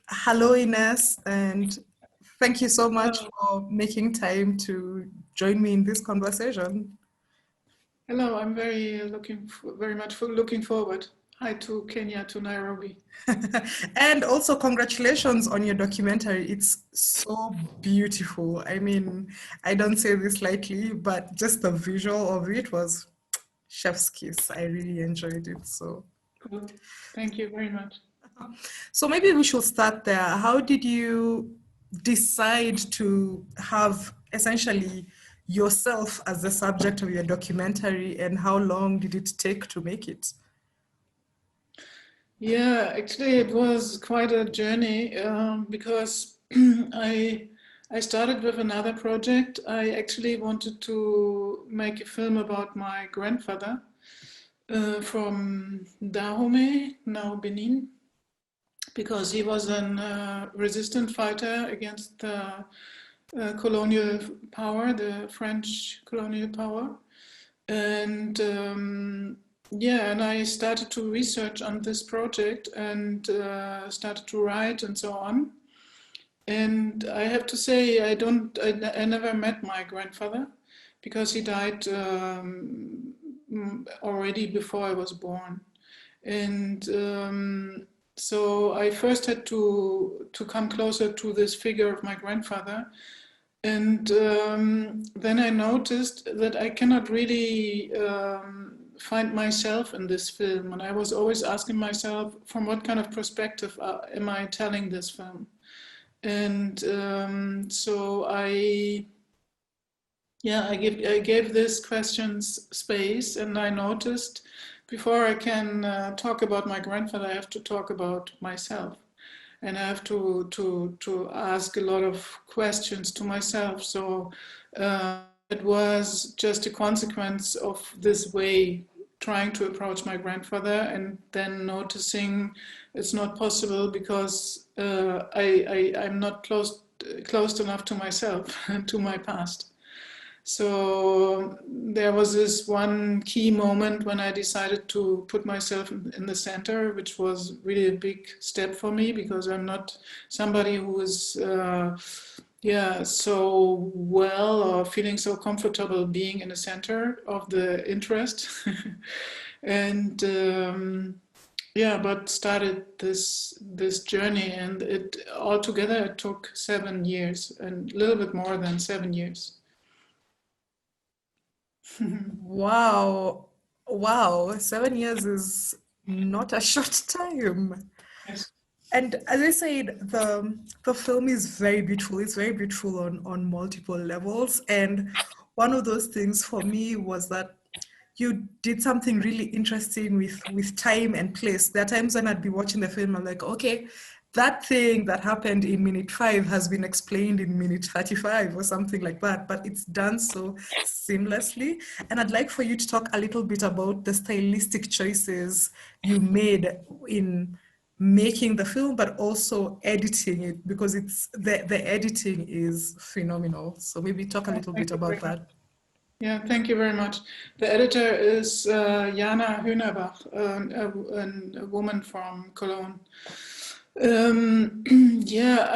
Hello, Ines, and thank you so much Hello. for making time to join me in this conversation. Hello, I'm very much looking forward. Hi to Kenya, to Nairobi. And also, congratulations on your documentary. It's so beautiful. I mean, I don't say this lightly, but just the visual of it was chef's kiss. I really enjoyed it. Cool. Thank you very much. So maybe we should start there. How did you decide to have essentially yourself as the subject of your documentary, and how long did it take to make it? Yeah, actually, it was quite a journey because I started with another project. I actually wanted to make a film about my grandfather from Dahomey, now Benin, because he was a resistant fighter against the colonial power, the French colonial power. And yeah, and I started to research on this project and started to write and so on. And I have to say, I never met my grandfather because he died already before I was born. And so I first had to come closer to this figure of my grandfather. And then I noticed that I cannot really find myself in this film. And I was always asking myself, from what kind of perspective am I telling this film? And so I gave these questions space, and I noticed before I can talk about my grandfather, I have to talk about myself, and I have to ask a lot of questions to myself. So it was just a consequence of this way trying to approach my grandfather, and then noticing it's not possible because I'm not close enough to myself and to my past. So there was this one key moment when I decided to put myself in the center, which was really a big step for me because I'm not somebody who is, so well or feeling so comfortable being in the center of the interest. And but started this journey, and it altogether it took 7 years and a little bit more than 7 years. Wow, wow, 7 years is not a short time. Yes. And as I said, the film is very beautiful. It's very beautiful on multiple levels. And one of those things for me was that you did something really interesting with time and place. There are times when I'd be watching the film, I'm like, okay, that thing that happened in minute 5 has been explained in minute 35 or something like that, but it's done so seamlessly. And I'd like for you to talk a little bit about the stylistic choices you made in making the film, but also editing it, because the editing is phenomenal. So maybe talk a little Thank bit you very about much. that. Yeah, thank you very much. The editor is Jana Hühnerbach, a woman from Cologne. Yeah,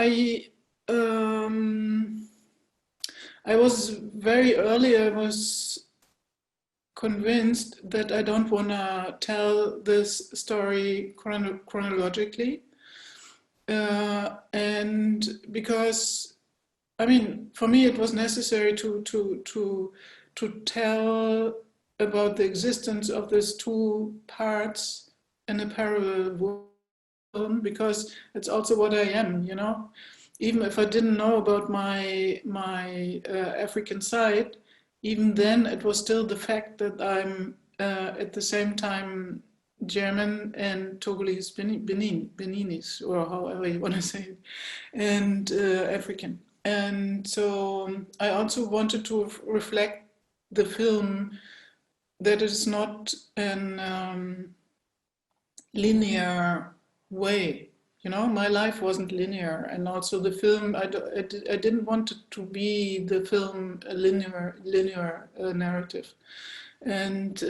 um, I was very early. I was convinced that I don't want to tell this story chronologically, and because I mean, for me, it was necessary to tell about the existence of these two parts in a parallel film, because it's also what I am, you know. Even if I didn't know about my African side, even then it was still the fact that I'm at the same time German and Togolese, Beninese, or however you want to say it, and African. And so I also wanted to reflect the film that it's not an linear way. You know, my life wasn't linear, and also the film. I didn't want it to be the film a linear narrative, and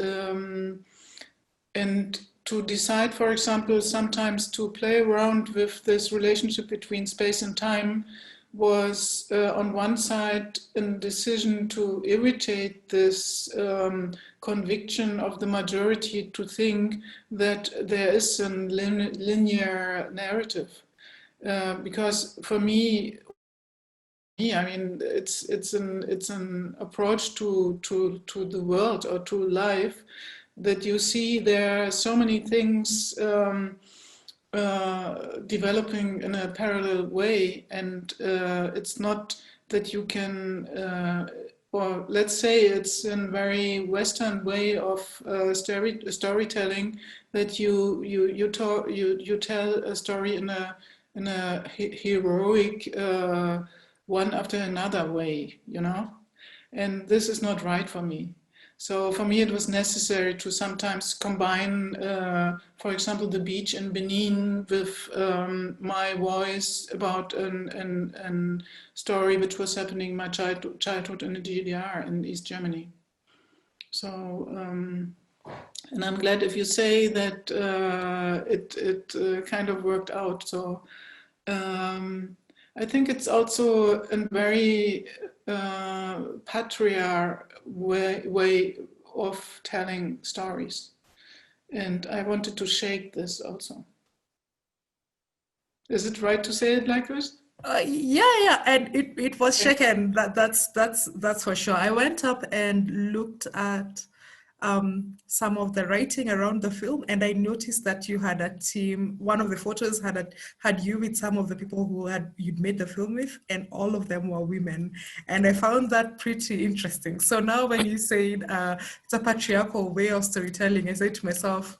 and to decide, for example, sometimes to play around with this relationship between space and time was on one side a decision to irritate this conviction of the majority to think that there is a linear narrative. Because for me, I mean, it's an approach to the world or to life that you see there are so many things developing in a parallel way, and it's not that you can, or let's say it's a very Western way of storytelling, that you tell a story in a heroic one after another way, you know, and this is not right for me. So for me, it was necessary to sometimes combine, for example, the beach in Benin with my voice about a story which was happening in my childhood in the DDR in East Germany. So, and I'm glad if you say that it kind of worked out. So I think it's also a very patriarch way of telling stories, and I wanted to shake this also. Is it right to say it like this? Yeah, and it was shaken. That's for sure. I went up and looked at some of the writing around the film, and I noticed that you had a team. One of the photos had you with some of the people who you'd made the film with, and all of them were women, and I found that pretty interesting. So now, when you said it's a patriarchal way of storytelling, I said to myself,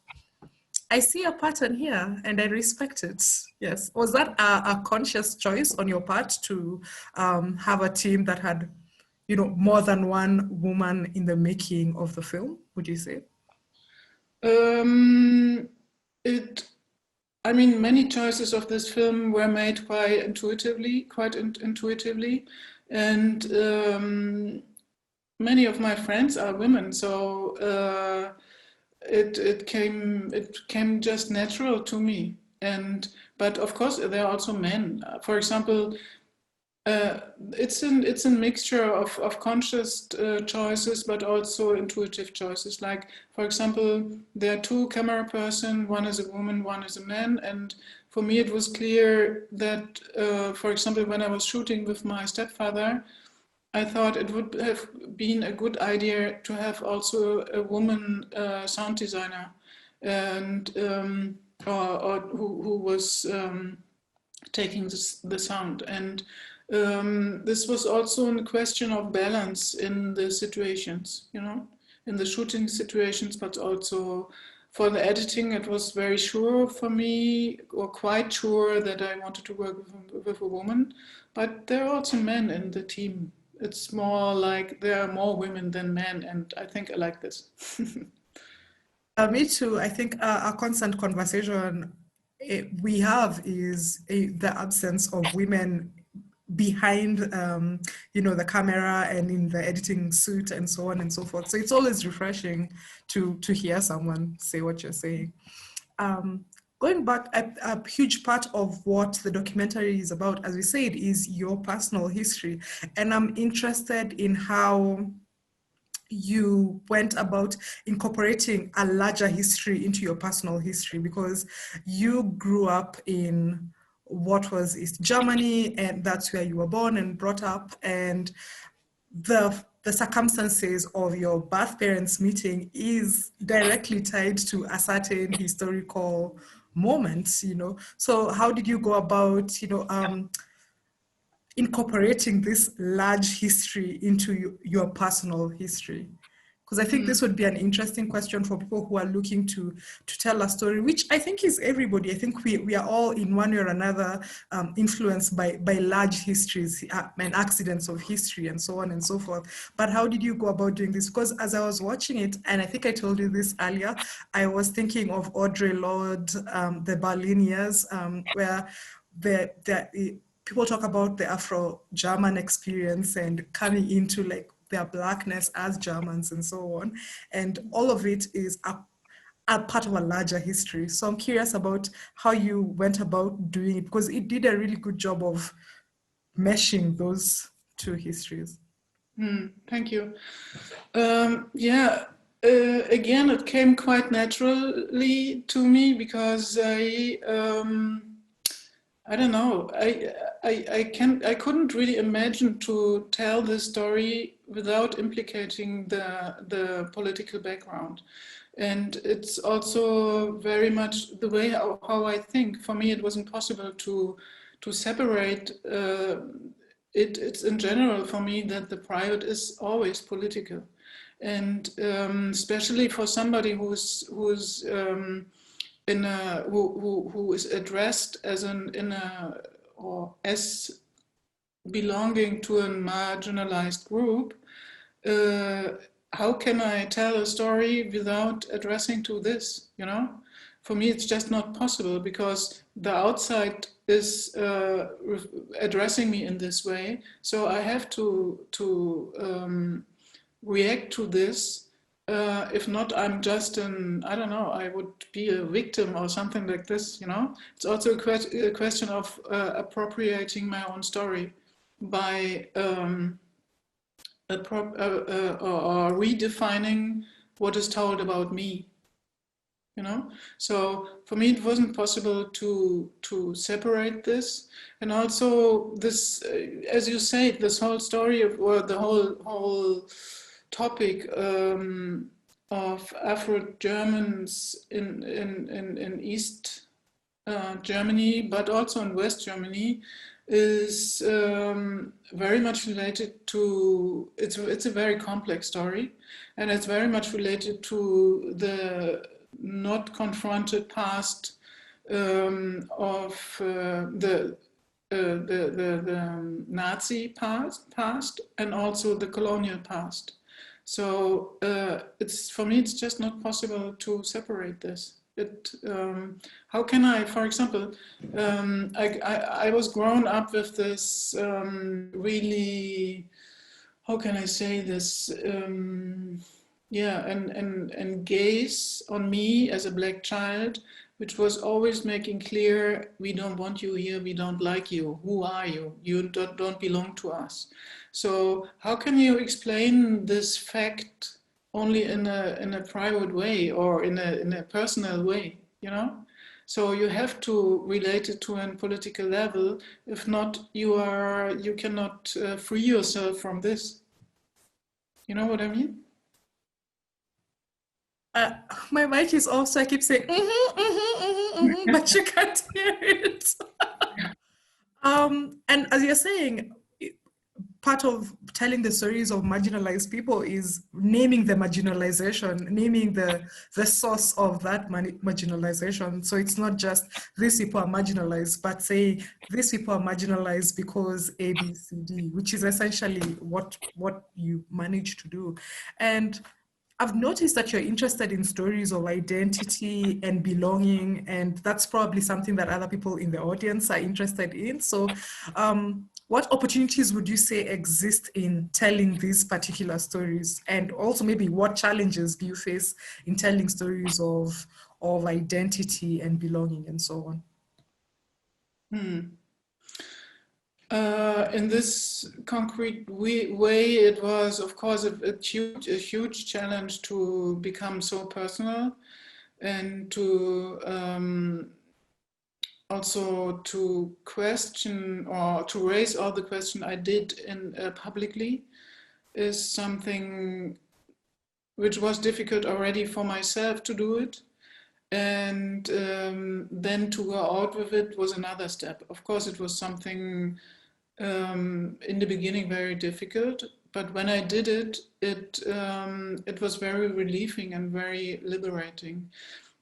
I see a pattern here, and I respect it. Yes, was that a conscious choice on your part to have a team that had, you know, more than one woman in the making of the film, would you say? I mean, many choices of this film were made quite intuitively, and many of my friends are women, so it came just natural to me. But of course, there are also men. For example, it's a mixture of conscious choices, but also intuitive choices. Like, for example, there are two camera person, one is a woman, one is a man, and for me it was clear that, for example, when I was shooting with my stepfather, I thought it would have been a good idea to have also a woman sound designer, and or who was taking the sound. And this was also a question of balance in the situations, you know, in the shooting situations, but also for the editing. It was very sure for me, or quite sure, that I wanted to work with a woman. But there are also men in the team. It's more like there are more women than men, and I think I like this. Me too. I think a constant conversation we have is the absence of women behind you know, the camera and in the editing suite and so on and so forth. So it's always refreshing to hear someone say what you're saying. Going back, a huge part of what the documentary is about, as we said, is your personal history, and I'm interested in how you went about incorporating a larger history into your personal history, because you grew up in what was East Germany, and that's where you were born and brought up, and the circumstances of your birth parents meeting is directly tied to a certain historical moment, you know. So how did you go about, you know, incorporating this large history into your personal history? Because I think this would be an interesting question for people who are looking to tell a story, which I think is everybody. I think we are all in one way or another influenced by large histories and accidents of history and so on and so forth. But how did you go about doing this? Because as I was watching it, and I think I told you this earlier, I was thinking of Audre Lorde, the Berlin years, where people talk about the Afro-German experience and coming into like their blackness as Germans and so on. And all of it is a part of a larger history. So I'm curious about how you went about doing it, because it did a really good job of meshing those two histories. Thank you. Yeah, again, it came quite naturally to me because I don't know. I couldn't really imagine to tell this story without implicating the political background. And it's also very much the way how I think. For me, it wasn't possible to separate it's in general for me that the private is always political, and especially for somebody who's in a who is addressed as an in a or as belonging to a marginalized group. Uh, how can I tell a story without addressing to this? You know, for me, it's just not possible because the outside is addressing me in this way. So I have to react to this. If not, I'm just I don't know, I would be a victim or something like this, you know? It's also a question of appropriating my own story by or redefining what is told about me, you know. So for me it wasn't possible to separate this. And also this as you say, this whole story of, or the whole topic of Afro-Germans in East Germany, but also in West Germany, is very much related to, it's a very complex story, and it's very much related to the not confronted past of the Nazi past and also the colonial past. So it's, for me, it's just not possible to separate this. How can I, for example, I was grown up with this really, how can I say this, yeah, and gaze on me as a black child, which was always making clear, we don't want you here, we don't like you, who are you, you don't belong to us. So how can you explain this fact only in a private way or in a personal way, you know? So you have to relate it to a political level. If not, you cannot free yourself from this. You know what I mean? Uh, my mic is off, so I keep saying, but you can't hear it. And as you're saying, part of telling the stories of marginalized people is naming the marginalization, naming the source of that marginalization. So it's not just these people are marginalized, but say these people are marginalized because A, B, C, D, which is essentially what you manage to do. And I've noticed that you're interested in stories of identity and belonging, and that's probably something that other people in the audience are interested in. So, what opportunities would you say exist in telling these particular stories? And also maybe what challenges do you face in telling stories of identity and belonging and so on? In this concrete way, it was, of course, a huge challenge to become so personal and to also to question or to raise all the questions I did in publicly is something which was difficult already for myself to do it. And then to go out with it was another step. Of course, it was something in the beginning very difficult, but when I did it, it was very relieving and very liberating.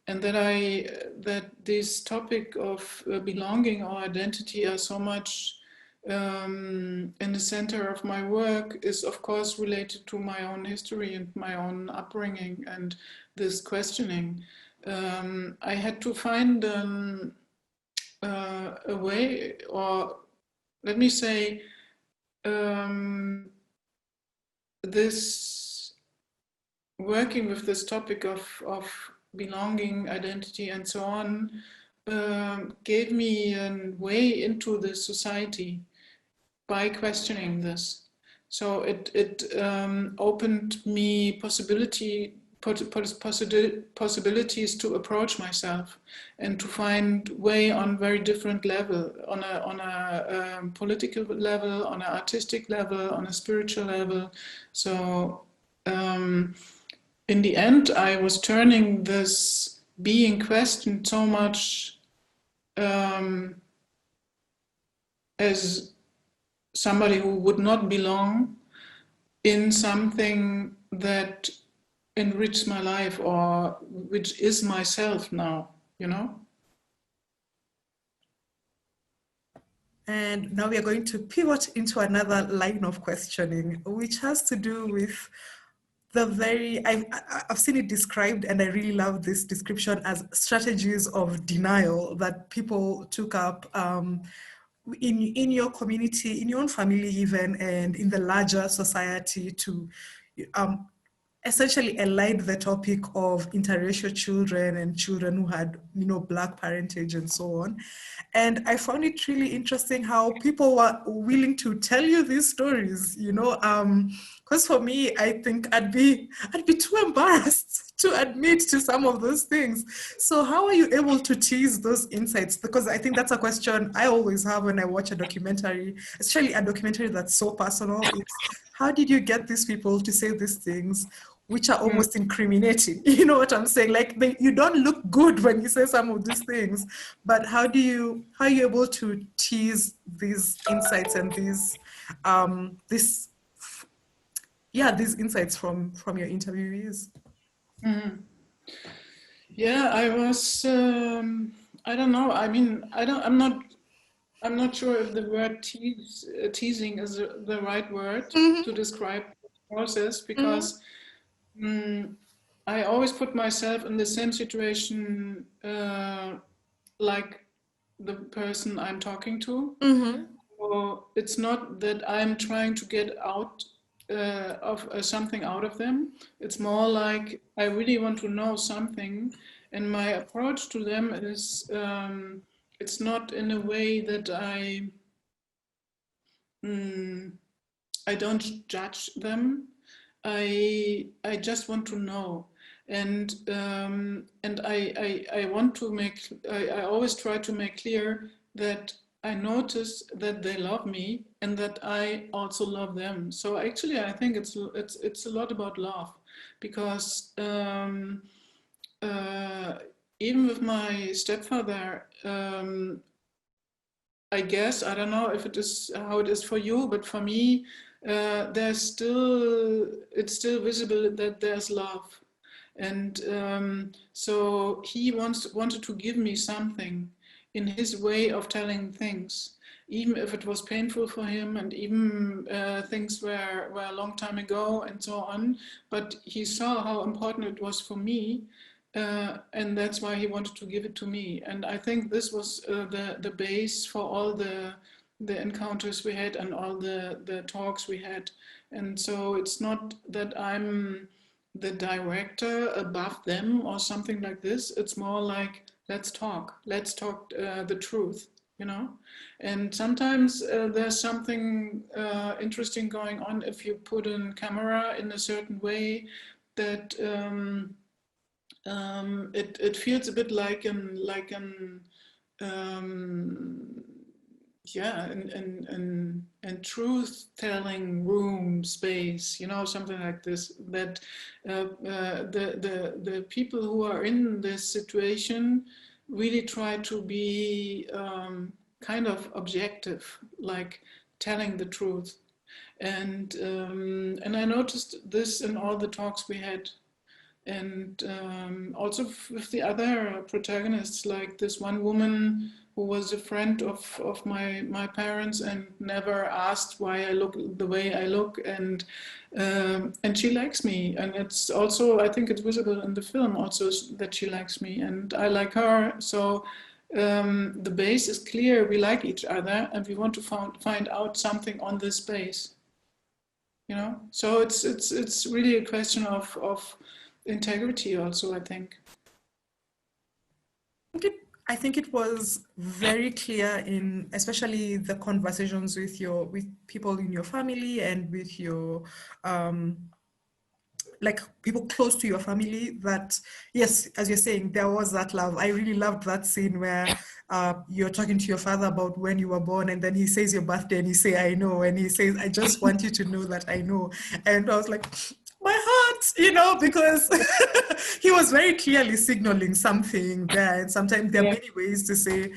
And that this topic of belonging or identity are so much in the center of my work is, of course, related to my own history and my own upbringing and this questioning. I had to find a way, or let me say, this working with this topic of belonging, identity, and so on, gave me a way into the society by questioning this. So it opened me possibilities to approach myself and to find way on very different level, on a political level, on an artistic level, on a spiritual level. So in the end, I was turning this being questioned so much as somebody who would not belong in something that enriches my life, or which is myself now, you know? And now we are going to pivot into another line of questioning, which has to do with the very, I've seen it described, and I really love this description, as strategies of denial that people took up in your community, in your own family even, and in the larger society to um, essentially allied the topic of interracial children and children who had, Black parentage and so on. And I found it really interesting how people were willing to tell you these stories, because for me, I think I'd be too embarrassed to admit to some of those things. So how are you able to tease those insights? Because I think that's a question I always have when I watch a documentary, especially a documentary that's so personal. It's, how did you get these people to say these things, which are almost incriminating? You know what I'm saying? Like, you don't look good when you say some of these things, but how are you able to tease these insights and these insights from your interviewees? Mm. Yeah, I was. I don't know. I mean, I'm not sure if the word teasing is the right word to describe the process, because I always put myself in the same situation like the person I'm talking to. So it's not that I'm trying to get out of something out of them. It's more like I really want to know something, and my approach to them is it's not in a way that I don't judge them. I just want to know, and I want to make. I always try to make clear that I notice that they love me and that I also love them. So actually, I think it's a lot about love, because uh, even with my stepfather. I guess, I don't know if it is how it is for you, but for me, it's still visible that there's love. And so he wanted to give me something in his way of telling things, even if it was painful for him, and even things were a long time ago and so on. But he saw how important it was for me, and that's why he wanted to give it to me. And I think this was the base for all the encounters we had and all the talks we had. And so it's not that I'm the director above them or something like this. It's more like, let's talk the truth, you know. And sometimes there's something interesting going on if you put in camera in a certain way that it feels a bit like an um, yeah, and truth-telling room space, you know, something like this. That the people who are in this situation really try to be kind of objective, like telling the truth. And I noticed this in all the talks we had, and also with the other protagonists, like this one woman who was a friend of my parents and never asked why I look the way I look, and she likes me, and it's also, I think it's visible in the film also that she likes me and I like her. So the base is clear, we like each other and we want to find out something on this base, you know. So it's really a question of integrity also, I think. I think it was very clear in especially the conversations with people in your family and with your like people close to your family that yes, as you're saying, there was that love. I really loved that scene where you're talking to your father about when you were born, and then he says your birthday and you say I know, and he says I just want you to know that I know. And I was like, my heart, because he was very clearly signaling something there. And sometimes there are Yeah, many ways to say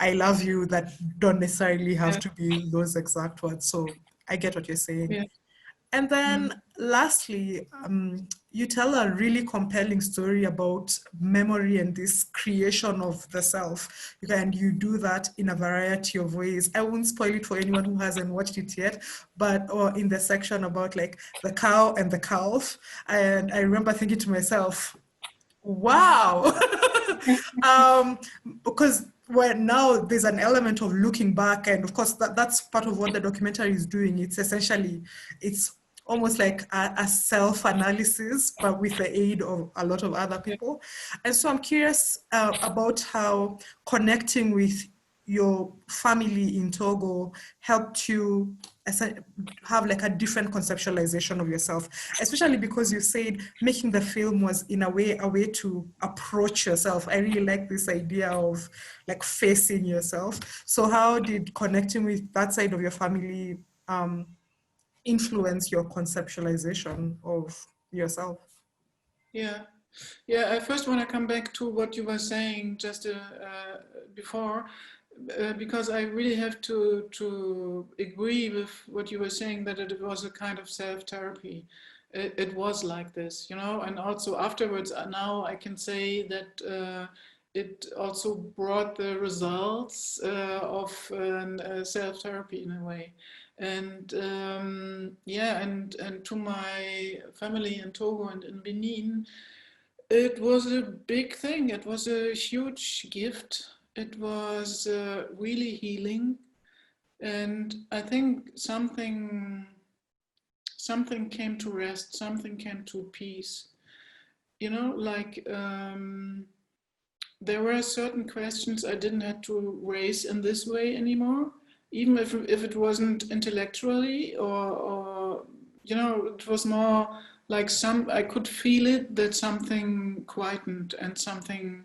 I love you that don't necessarily have yeah, to be those exact words. So I get what you're saying. yeah. And then Mm. lastly, you tell a really compelling story about memory and this creation of the self. And you do that in a variety of ways. I won't spoil it for anyone who hasn't watched it yet, but or in the section about like the cow and the calf. And I remember thinking to myself, wow. um, because now there's an element of looking back, and of course that's part of what the documentary is doing. It's essentially, it's almost like a self-analysis, but with the aid of a lot of other Yeah, people. And so I'm curious about how connecting with your family in Togo helped you have like a different conceptualization of yourself, especially because you said making the film was in a way to approach yourself. I really like this idea of like facing yourself. So how did connecting with that side of your family influence your conceptualization of yourself? yeah. Yeah, I first want to come back to what you were saying just before, because I really have to agree with what you were saying, that it was a kind of self-therapy. It was like this, and also afterwards, now I can say that it also brought the results of self-therapy in a way. And yeah, and to my family in Togo and in Benin, it was a big thing. It was a huge gift. It was really healing, and I think something came to rest. Something came to peace. Like there were certain questions I didn't have to raise in this way anymore, even if it wasn't intellectually, or it was more like I could feel it, that something quietened and something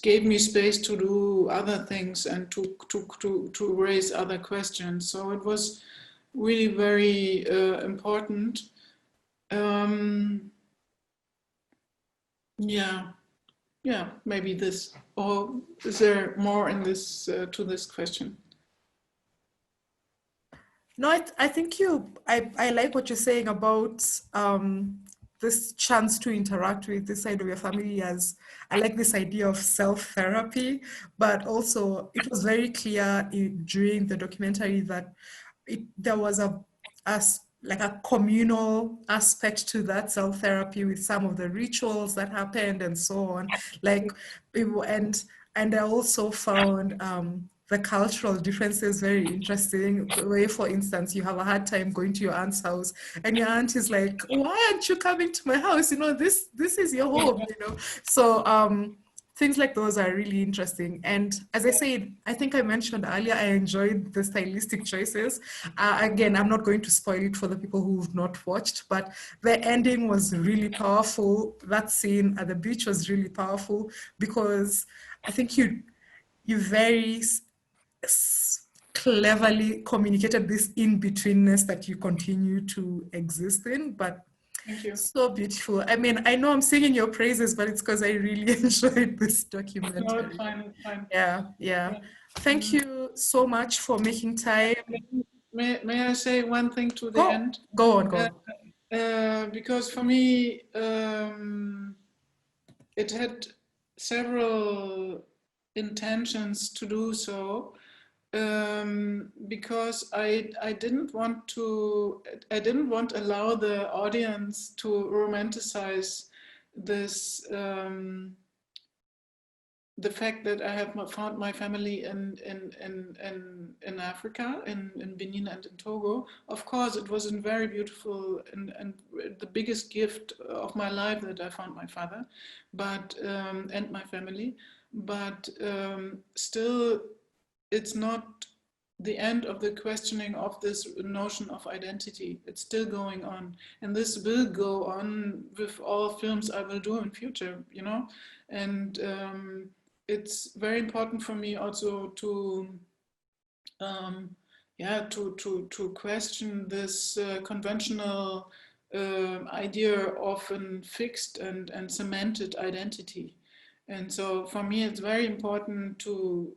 gave me space to do other things and to raise other questions. So it was really very important. Um, yeah. Yeah, maybe this. Or is there more in this to this question? No, I think I like what you're saying about this chance to interact with this side of your family. As I like this idea of self-therapy, but also it was very clear during the documentary that there was like a communal aspect to that self-therapy with some of the rituals that happened and so on. Like, and I also found the cultural differences very interesting. The way, for instance, you have a hard time going to your aunt's house, and your aunt is like, "Why aren't you coming to my house? This is your home." So things like those are really interesting. And as I said, I think I mentioned earlier, I enjoyed the stylistic choices. Again, I'm not going to spoil it for the people who've not watched, but the ending was really powerful. That scene at the beach was really powerful because I think you very cleverly communicated this in-betweenness that you continue to exist in, but Thank you. so beautiful. I mean, I know I'm singing your praises, but it's because I really enjoyed this No, it's documentary. fine. It's fine. Yeah, yeah. Yeah. Thank Mm. you so much for making time. May I say one thing to the Go, end? go on, go Uh, on. because for me, it had several intentions to do so. Because I didn't want to allow the audience to romanticize this, the fact that I have found my family in Africa, in Benin and in Togo. Of course, it was a very beautiful and the biggest gift of my life that I found my father, but and my family. but still it's not the end of the questioning of this notion of identity. It's still going on, and this will go on with all films I will do in future, you know. And it's very important for me also to to question this conventional idea of a fixed and cemented identity. And so for me, it's very important to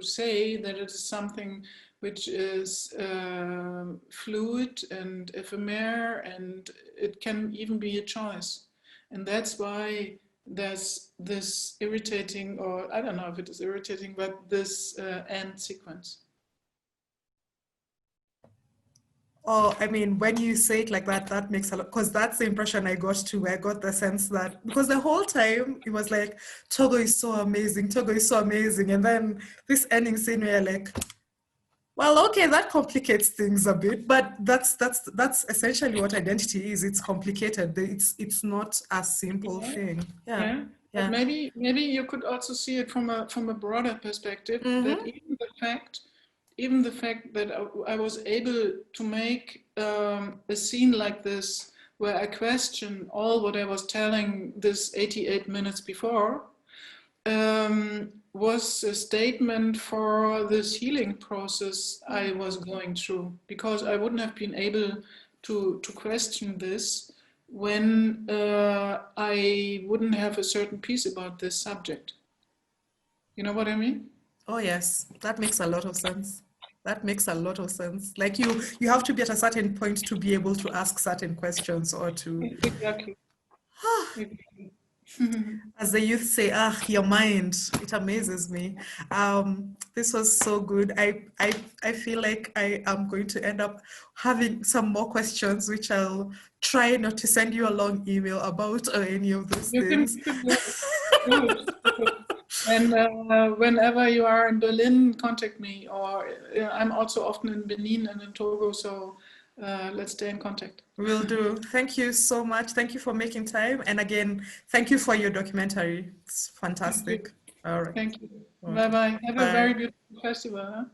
say that it is something which is fluid and ephemeral, and it can even be a choice. And that's why there's this irritating, or I don't know if it is irritating, but this end sequence. Oh, I mean, when you say it like that, that makes a lot, because that's the impression I got too. I got the sense that, because the whole time it was like, Togo is so amazing, Togo is so amazing. And then this ending scene where you're like, well, okay, that complicates things a bit, but that's essentially what identity is. It's complicated. It's not a simple thing. Yeah. Yeah. But maybe you could also see it from a broader perspective, that even the fact that I was able to make a scene like this, where I question all what I was telling this 88 minutes before, was a statement for this healing process I was going through, because I wouldn't have been able to question this when I wouldn't have a certain piece about this subject. You know what I mean? Oh yes, that makes a lot of sense. That makes a lot of sense. Like you have to be at a certain point to be able to ask certain questions, or to, Exactly. as the youth say, your mind. It amazes me. This was so good. I feel like I am going to end up having some more questions, which I'll try not to send you a long email about, or any of those things. You could do it. And whenever you are in Berlin, contact me. Or I'm also often in Benin and in Togo, so let's stay in contact. Will do. Thank you so much. Thank you for making time. And again, thank you for your documentary. It's fantastic. All right. Thank you. Okay. Bye bye. Have a Bye. very beautiful festival. Huh?